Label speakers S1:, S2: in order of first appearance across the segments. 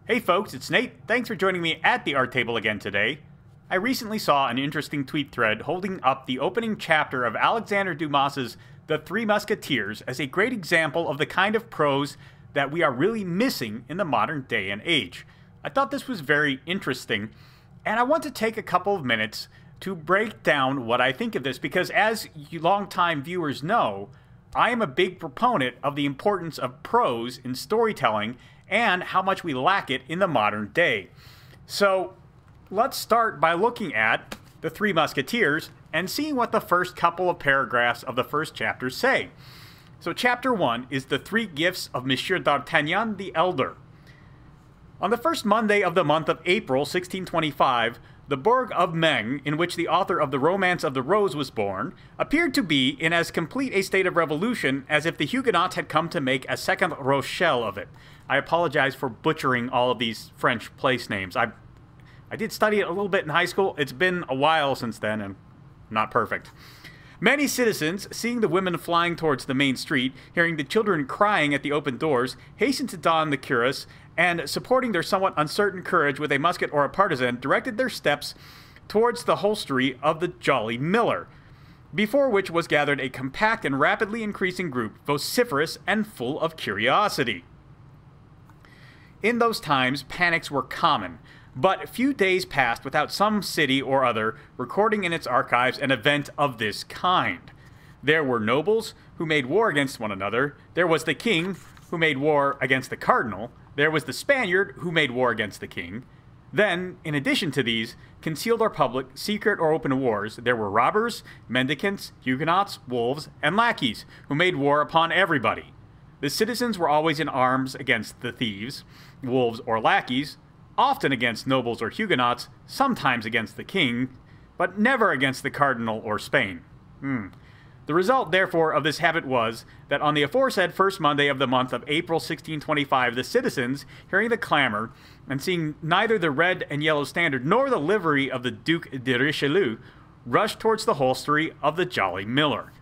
S1: Hey folks, it's Nate. Thanks for joining me at the art table again today. I recently saw an interesting tweet thread holding up the opening chapter of Alexander Dumas's The Three Musketeers as a great example of the kind of prose that we are really missing in the modern day and age. I thought this was very interesting, and I want to take a couple of minutes to break down what I think of this, because as you longtime viewers know, I am a big proponent of the importance of prose in storytelling and how much we lack it in the modern day. So let's start by looking at The Three Musketeers and seeing what the first couple of paragraphs of the first chapter say. So chapter 1 is The Three Gifts of Monsieur d'Artagnan the Elder. On the first Monday of the month of April 1625, the burgh of Meung, in which the author of the Romance of the Rose was born, appeared to be in as complete a state of revolution as if the Huguenots had come to make a second Rochelle of it. I apologize for butchering all of these French place names. I did study it a little bit in high school. It's been a while since then, and not perfect. Many citizens, seeing the women flying towards the main street, hearing the children crying at the open doors, hastened to don the cuirass, and, supporting their somewhat uncertain courage with a musket or a partisan, directed their steps towards the hostelry of the Jolly Miller, before which was gathered a compact and rapidly increasing group, vociferous and full of curiosity. In those times, panics were common, but few days passed without some city or other recording in its archives an event of this kind. There were nobles who made war against one another, there was the king who made war against the cardinal, there was the Spaniard who made war against the king. Then, in addition to these, concealed or public, secret or open wars, there were robbers, mendicants, Huguenots, wolves, and lackeys who made war upon everybody. The citizens were always in arms against the thieves, wolves, or lackeys, often against nobles or Huguenots, sometimes against the king, but never against the cardinal or Spain. The result, therefore, of this habit was that on the aforesaid first Monday of the month of April 1625, the citizens, hearing the clamor, and seeing neither the red and yellow standard nor the livery of the Duc de Richelieu, rushed towards the hostelry of the Jolly Miller.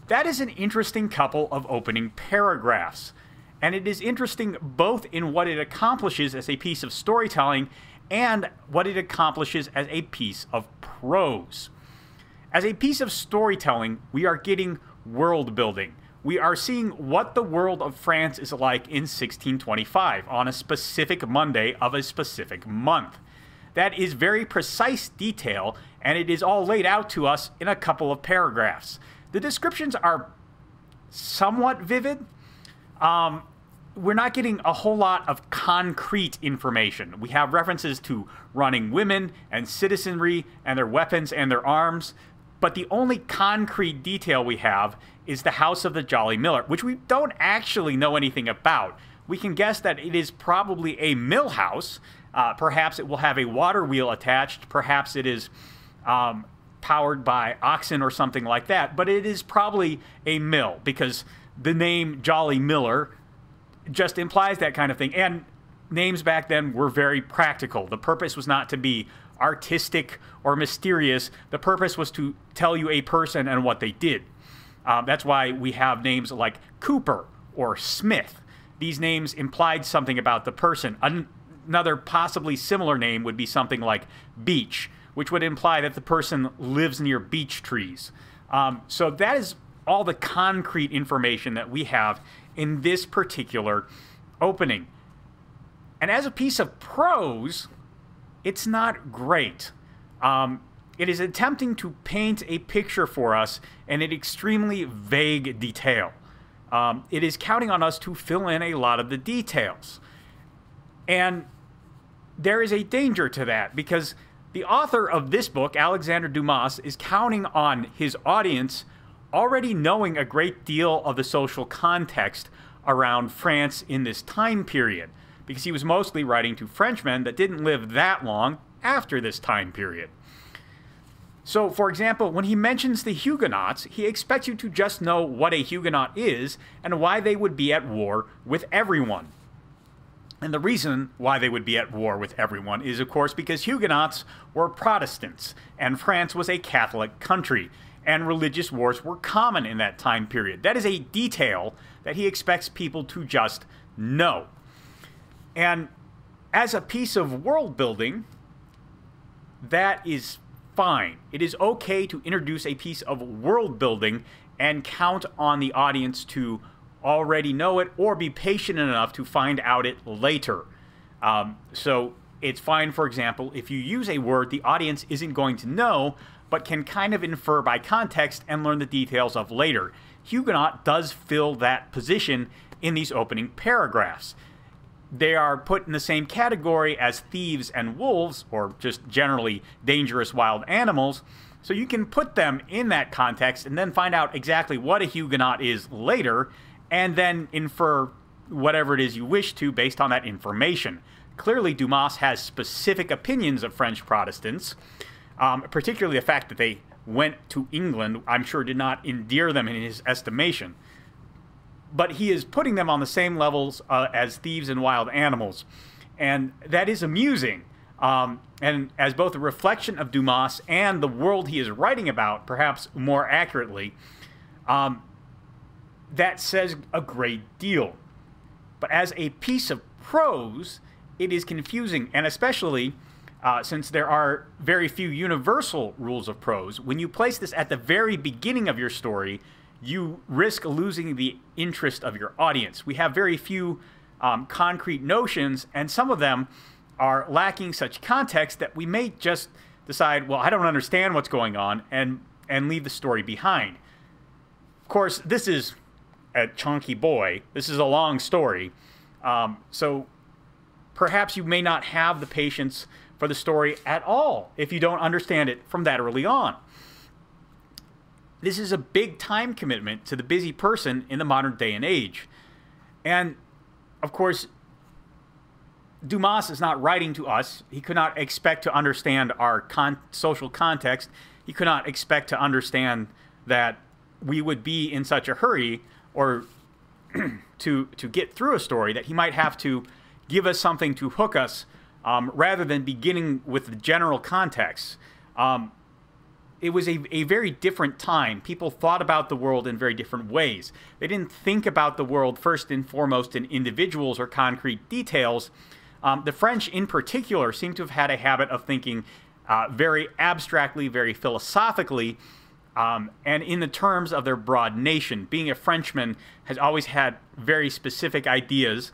S1: That is an interesting couple of opening paragraphs, and it is interesting both in what it accomplishes as a piece of storytelling and what it accomplishes as a piece of prose. As a piece of storytelling, we are getting world building. We are seeing what the world of France is like in 1625 on a specific Monday of a specific month. That is very precise detail, and it is all laid out to us in a couple of paragraphs. The descriptions are somewhat vivid. We're not getting a whole lot of concrete information. We have references to running women and citizenry and their weapons and their arms, but the only concrete detail we have is the house of the Jolly Miller, which we don't actually know anything about. We can guess that it is probably a mill house. Perhaps it will have a water wheel attached. Perhaps it is powered by oxen or something like that, but it is probably a mill because the name Jolly Miller just implies that kind of thing. And names back then were very practical. The purpose was not to be artistic or mysterious. The purpose was to tell you a person and what they did. That's why we have names like Cooper or Smith. These names implied something about the person. Another possibly similar name would be something like Beech, which would imply that the person lives near beech trees. So that is all the concrete information that we have in this particular opening. And as a piece of prose, it's not great. It is attempting to paint a picture for us in an extremely vague detail. It is counting on us to fill in a lot of the details. And there is a danger to that, because the author of this book, Alexander Dumas, is counting on his audience already knowing a great deal of the social context around France in this time period, because he was mostly writing to Frenchmen that didn't live that long after this time period. So, for example, when he mentions the Huguenots, he expects you to just know what a Huguenot is and why they would be at war with everyone. And the reason why they would be at war with everyone is, of course, because Huguenots were Protestants, and France was a Catholic country, and religious wars were common in that time period. That is a detail that he expects people to just know. And as a piece of world building, that is fine. It is okay to introduce a piece of world building and count on the audience to already know it or be patient enough to find out it later. So it's fine, for example, if you use a word the audience isn't going to know, but can kind of infer by context and learn the details of later. Huguenot does fill that position in these opening paragraphs. They are put in the same category as thieves and wolves, or just generally dangerous wild animals, so you can put them in that context and then find out exactly what a Huguenot is later, and then infer whatever it is you wish to based on that information. Clearly, Dumas has specific opinions of French Protestants, particularly the fact that they went to England, I'm sure did not endear them in his estimation. But he is putting them on the same levels as thieves and wild animals. And that is amusing. And as both a reflection of Dumas and the world he is writing about, perhaps more accurately, that says a great deal. But as a piece of prose, it is confusing, and especially since there are very few universal rules of prose, when you place this at the very beginning of your story, you risk losing the interest of your audience. We have very few concrete notions, and some of them are lacking such context that we may just decide, well, I don't understand what's going on, and leave the story behind. Of course, this is a chunky boy. This is a long story. So perhaps you may not have the patience for the story at all if you don't understand it from that early on. This is a big time commitment to the busy person in the modern day and age. And, of course, Dumas is not writing to us. He could not expect to understand our social context. He could not expect to understand that we would be in such a hurry or to get through a story that he might have to give us something to hook us rather than beginning with the general context. It was a very different time. People thought about the world in very different ways. They didn't think about the world first and foremost in individuals or concrete details. The French in particular seem to have had a habit of thinking very abstractly, very philosophically, and in the terms of their broad nation. Being a Frenchman has always had very specific ideas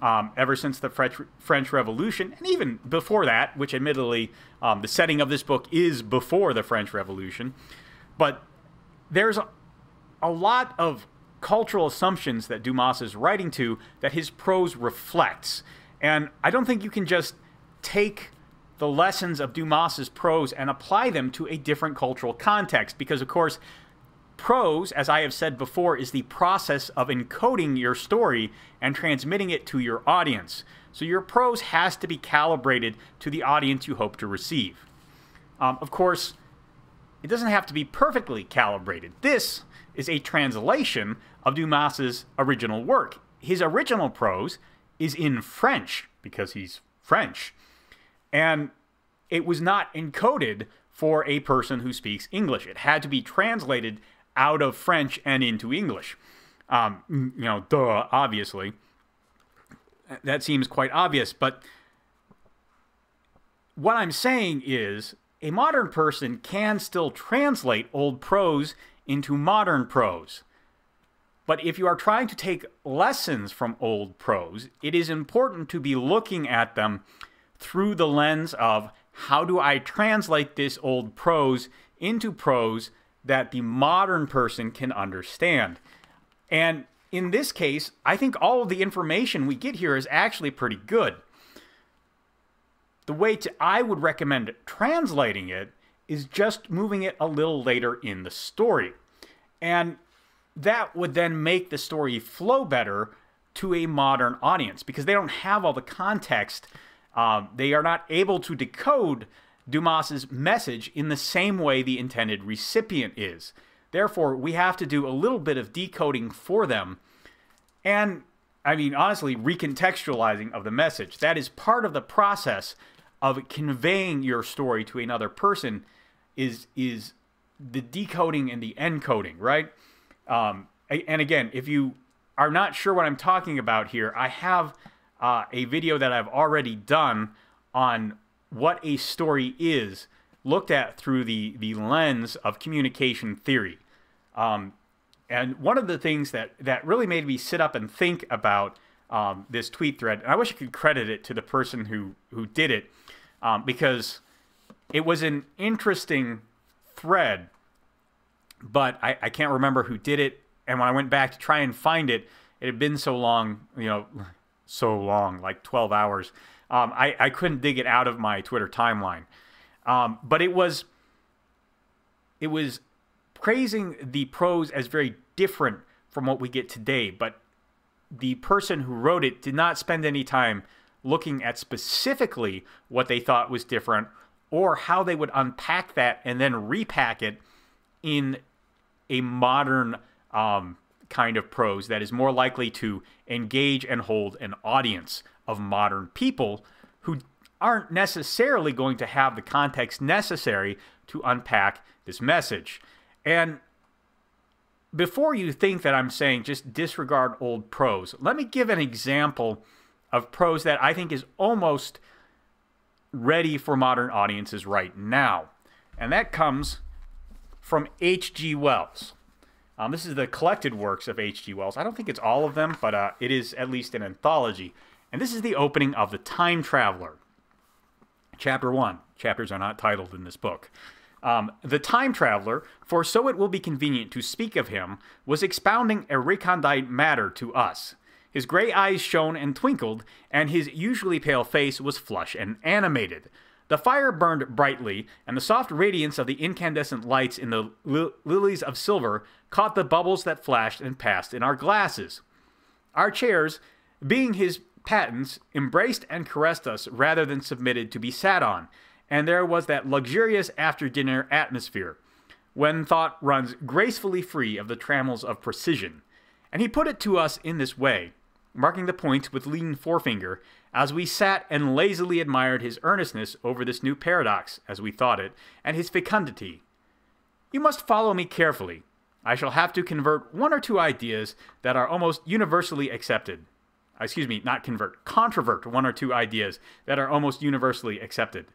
S1: ever since the French Revolution, and even before that, which admittedly the setting of this book is before the French Revolution. But there's a lot of cultural assumptions that Dumas is writing to that his prose reflects. And I don't think you can just take the lessons of Dumas's prose and apply them to a different cultural context, because, of course, prose, as I have said before, is the process of encoding your story and transmitting it to your audience. So your prose has to be calibrated to the audience you hope to receive. Of course, it doesn't have to be perfectly calibrated. This is a translation of Dumas's original work. His original prose is in French, because he's French. And it was not encoded for a person who speaks English. It had to be translated out of French and into English. Duh, obviously. That seems quite obvious, but what I'm saying is a modern person can still translate old prose into modern prose. But if you are trying to take lessons from old prose, it is important to be looking at them through the lens of how do I translate this old prose into prose that the modern person can understand. And in this case, I think all of the information we get here is actually pretty good. The way I would recommend translating it is just moving it a little later in the story. And that would then make the story flow better to a modern audience, because they don't have all the context. They are not able to decode Dumas's message in the same way the intended recipient is. Therefore, we have to do a little bit of decoding for them. And, I mean, honestly, recontextualizing of the message. That is part of the process of conveying your story to another person, is the decoding and the encoding, right? And again, if you are not sure what I'm talking about here, I have a video that I've already done on what a story is, looked at through the lens of communication theory. And one of the things that really made me sit up and think about this tweet thread, and I wish I could credit it to the person who did it, because it was an interesting thread, but I can't remember who did it. And when I went back to try and find it, it had been so long, like 12 hours. I couldn't dig it out of my Twitter timeline. But it was praising the prose as very different from what we get today. But the person who wrote it did not spend any time looking at specifically what they thought was different or how they would unpack that and then repack it in a modern kind of prose that is more likely to engage and hold an audience of modern people who aren't necessarily going to have the context necessary to unpack this message. And before you think that I'm saying just disregard old prose, let me give an example of prose that I think is almost ready for modern audiences right now. And that comes from H.G. Wells. This is the collected works of H.G. Wells. I don't think it's all of them, but it is at least an anthology. And this is the opening of The Time Traveler. Chapter 1. Chapters are not titled in this book. The Time Traveler, for so it will be convenient to speak of him, was expounding a recondite matter to us. His gray eyes shone and twinkled, and his usually pale face was flush and animated. The fire burned brightly, and the soft radiance of the incandescent lights in the lilies of silver caught the bubbles that flashed and passed in our glasses. Our chairs, being his patents, embraced and caressed us rather than submitted to be sat on, and there was that luxurious after-dinner atmosphere, when thought runs gracefully free of the trammels of precision. And he put it to us in this way, marking the point with lean forefinger, as we sat and lazily admired his earnestness over this new paradox, as we thought it, and his fecundity. You must follow me carefully. I shall have to convert one or two ideas that are almost universally accepted. Controvert one or two ideas that are almost universally accepted.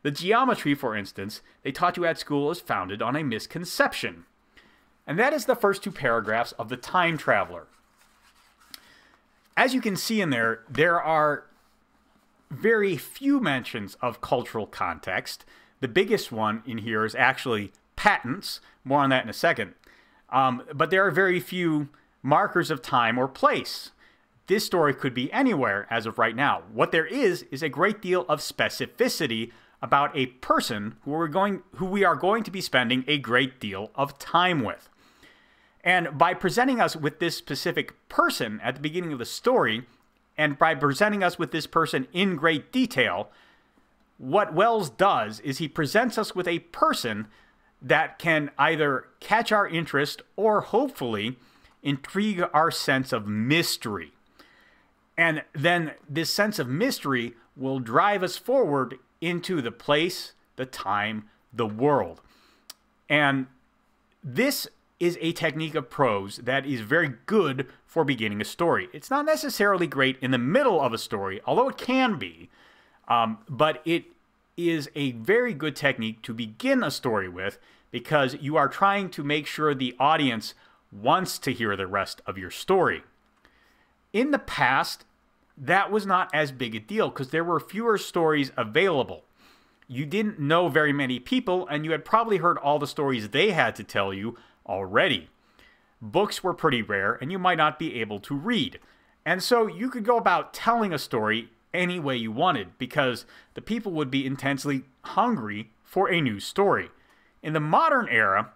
S1: The geometry, for instance, they taught you at school is founded on a misconception. And that is the first two paragraphs of The Time Traveler. As you can see in there, there are very few mentions of cultural context. The biggest one in here is actually patents. More on that in a second. But there are very few markers of time or place. This story could be anywhere as of right now. What there is a great deal of specificity about a person who we are going to be spending a great deal of time with. And by presenting us with this specific person at the beginning of the story, and by presenting us with this person in great detail, what Wells does is he presents us with a person that can either catch our interest or hopefully intrigue our sense of mystery. And then this sense of mystery will drive us forward into the place, the time, the world. And this is a technique of prose that is very good for beginning a story. It's not necessarily great in the middle of a story, although it can be, but it is a very good technique to begin a story with because you are trying to make sure the audience wants to hear the rest of your story. In the past, that was not as big a deal because there were fewer stories available. You didn't know very many people, and you had probably heard all the stories they had to tell you already. Books were pretty rare, and you might not be able to read. And so you could go about telling a story any way you wanted because the people would be intensely hungry for a new story. In the modern era,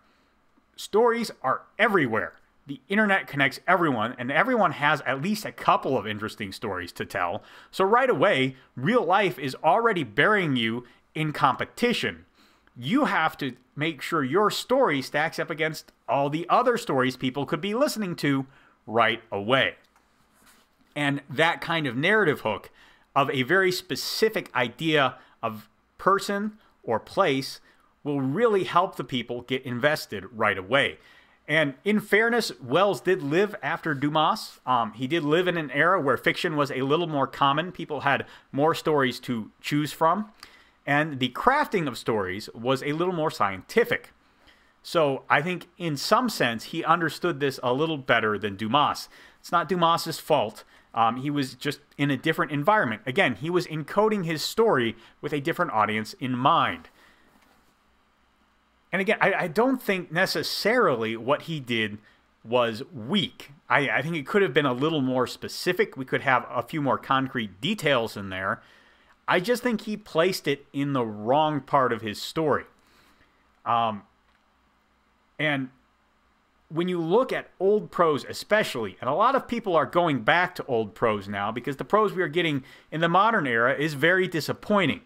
S1: stories are everywhere. The internet connects everyone, and everyone has at least a couple of interesting stories to tell. So right away, real life is already burying you in competition. You have to make sure your story stacks up against all the other stories people could be listening to right away. And that kind of narrative hook of a very specific idea of person or place will really help the people get invested right away. And in fairness, Wells did live after Dumas. He did live in an era where fiction was a little more common. People had more stories to choose from. And the crafting of stories was a little more scientific. So I think in some sense, he understood this a little better than Dumas. It's not Dumas's fault. He was just in a different environment. Again, he was encoding his story with a different audience in mind. And again, I don't think necessarily what he did was weak. I think it could have been a little more specific. We could have a few more concrete details in there. I just think he placed it in the wrong part of his story. And when you look at old prose especially, and a lot of people are going back to old prose now because the prose we are getting in the modern era is very disappointing.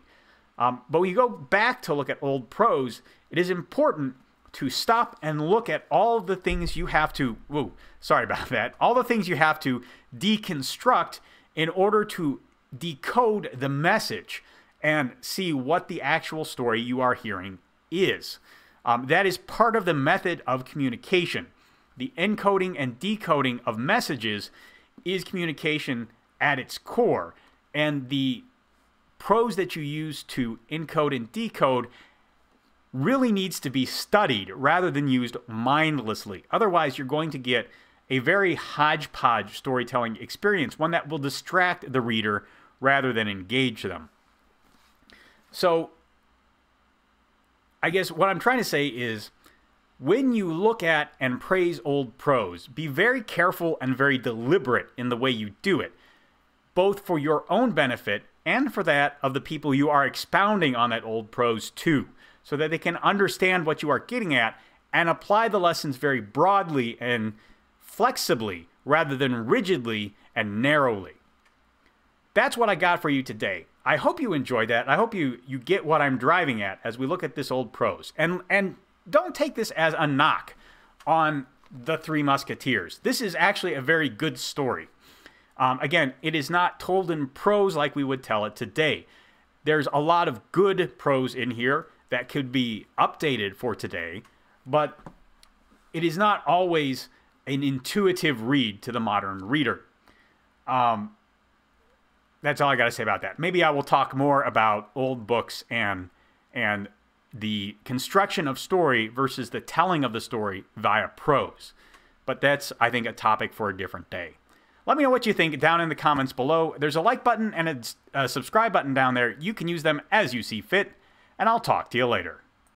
S1: But when you go back to look at old prose, it is important to stop and look at all the things you have to, all the things you have to deconstruct in order to decode the message and see what the actual story you are hearing is. That is part of the method of communication. The encoding and decoding of messages is communication at its core. And the prose that you use to encode and decode really needs to be studied rather than used mindlessly. Otherwise, you're going to get a very hodgepodge storytelling experience, one that will distract the reader rather than engage them. So, I guess what I'm trying to say is, when you look at and praise old prose, be very careful and very deliberate in the way you do it, both for your own benefit and for that of the people you are expounding on that old prose to, so that they can understand what you are getting at and apply the lessons very broadly and flexibly rather than rigidly and narrowly. That's what I got for you today. I hope you enjoyed that. I hope you get what I'm driving at as we look at this old prose. And don't take this as a knock on the Three Musketeers. This is actually a very good story. Again, it is not told in prose like we would tell it today. There's a lot of good prose in here that could be updated for today, but it is not always an intuitive read to the modern reader. That's all I got to say about that. Maybe I will talk more about old books and the construction of story versus the telling of the story via prose. But that's, I think, a topic for a different day. Let me know what you think down in the comments below. There's a like button and a subscribe button down there. You can use them as you see fit, and I'll talk to you later.